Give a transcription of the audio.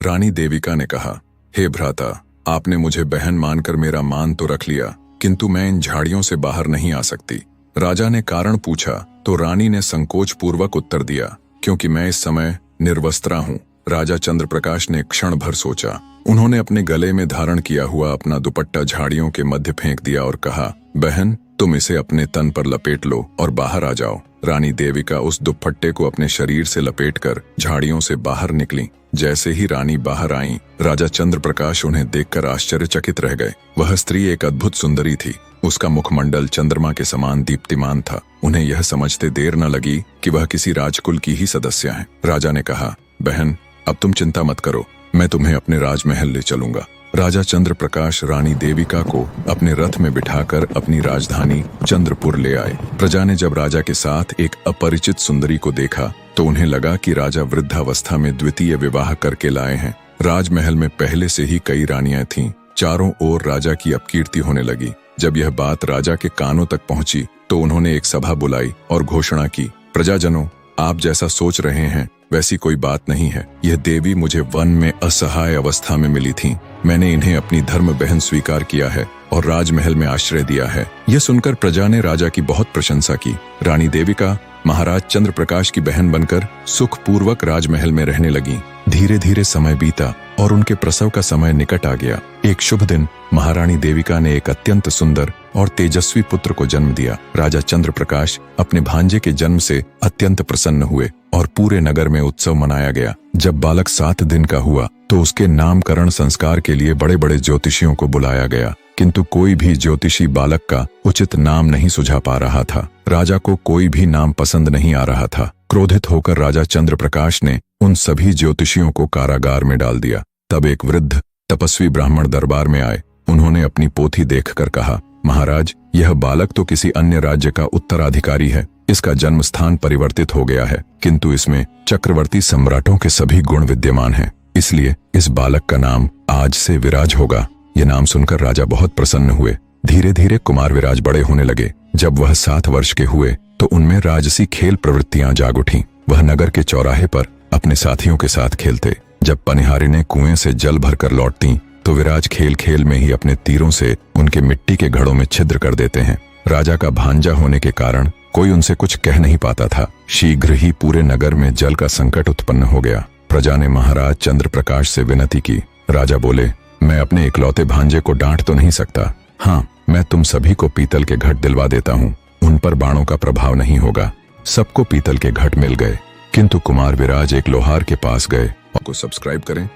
रानी देविका ने कहा, हे भ्राता, आपने मुझे बहन मानकर मेरा मान तो रख लिया, किंतु मैं इन झाड़ियों से बाहर नहीं आ सकती। राजा ने कारण पूछा तो रानी ने संकोच पूर्वक उत्तर दिया, क्योंकि मैं इस समय निर्वस्त्रा हूँ। राजा चंद्रप्रकाश ने क्षण भर सोचा। उन्होंने अपने गले में धारण किया हुआ अपना दुपट्टा झाड़ियों के मध्य फेंक दिया और कहा, बहन, तुम इसे अपने तन पर लपेट लो और बाहर आ जाओ। रानी देविका उस दुपट्टे को अपने शरीर से लपेटकर झाड़ियों से बाहर निकली। जैसे ही रानी बाहर आईं, राजा चंद्रप्रकाश उन्हें देखकर आश्चर्यचकित रह गए। वह स्त्री एक अद्भुत सुंदरी थी। उसका मुखमंडल चंद्रमा के समान दीप्तिमान था। उन्हें यह समझते देर न लगी कि वह किसी राजकुल की ही सदस्य है। राजा ने कहा, बहन, अब तुम चिंता मत करो, मैं तुम्हें अपने राजमहल ले चलूंगा। राजा चंद्रप्रकाश रानी देविका को अपने रथ में बिठाकर अपनी राजधानी चंद्रपुर ले आए। प्रजा ने जब राजा के साथ एक अपरिचित सुंदरी को देखा तो उन्हें लगा कि राजा वृद्धावस्था में द्वितीय विवाह करके लाए हैं। राजमहल में पहले से ही कई रानियां थीं। चारों ओर राजा की अपकीर्ति होने लगी। जब यह बात राजा के कानों तक पहुंची तो उन्होंने एक सभा बुलाई और घोषणा की, प्रजाजनों, आप जैसा सोच रहे हैं वैसी कोई बात नहीं है। यह देवी मुझे वन में असहाय अवस्था में मिली थी। मैंने इन्हें अपनी धर्म बहन स्वीकार किया है और राजमहल में आश्रय दिया है। यह सुनकर प्रजा ने राजा की बहुत प्रशंसा की। रानी देविका महाराज चंद्रप्रकाश की बहन बनकर सुखपूर्वक राजमहल में रहने लगी। धीरे धीरे समय बीता और उनके प्रसव का समय निकट आ गया। एक शुभ दिन महारानी देविका ने एक अत्यंत सुंदर और तेजस्वी पुत्र को जन्म दिया। राजा चंद्रप्रकाश अपने भांजे के जन्म से अत्यंत प्रसन्न हुए और पूरे नगर में उत्सव मनाया गया। जब बालक 7 दिन का हुआ तो उसके नामकरण संस्कार के लिए बड़े बड़े ज्योतिषियों को बुलाया गया, किंतु कोई भी ज्योतिषी बालक का उचित नाम नहीं सुझा पा रहा था। राजा को कोई भी नाम पसंद नहीं आ रहा था। क्रोधित होकर राजा चंद्रप्रकाश ने उन सभी ज्योतिषियों को कारागार में डाल दिया। तब एक वृद्ध तपस्वी ब्राह्मण दरबार में आए। उन्होंने अपनी पोथी देखकर कहा, महाराज, यह बालक तो किसी अन्य राज्य का उत्तराधिकारी है। इसका जन्म स्थान परिवर्तित हो गया है, किंतु इसमें चक्रवर्ती सम्राटों के सभी गुण विद्यमान हैं। इसलिए इस बालक का नाम आज से विराज होगा। यह नाम सुनकर राजा बहुत प्रसन्न हुए। धीरे धीरे कुमार विराज बड़े होने लगे। जब वह 7 वर्ष के हुए तो उनमें राजसी खेल प्रवृत्तियां जाग उठीं। वह नगर के चौराहे पर अपने साथियों के साथ खेलते। जब पनिहारिनें कुएं से जल भरकर लौटती तो विराज खेल खेल में ही अपने तीरों से उनके मिट्टी के घड़ों में छिद्र कर देते हैं। राजा का भांजा होने के कारण कोई उनसे कुछ कह नहीं पाता था। शीघ्र ही पूरे नगर में जल का संकट उत्पन्न हो गया। प्रजा ने महाराज चंद्रप्रकाश से विनती की। राजा बोले, मैं अपने इकलौते भांजे को डांट तो नहीं सकता। हाँ, मैं तुम सभी को पीतल के घट दिलवा देता हूँ। उन पर बाणों का प्रभाव नहीं होगा। सबको पीतल के घट मिल गए, किंतु कुमार विराज एक लोहार के पास गए। को सब्सक्राइब करें।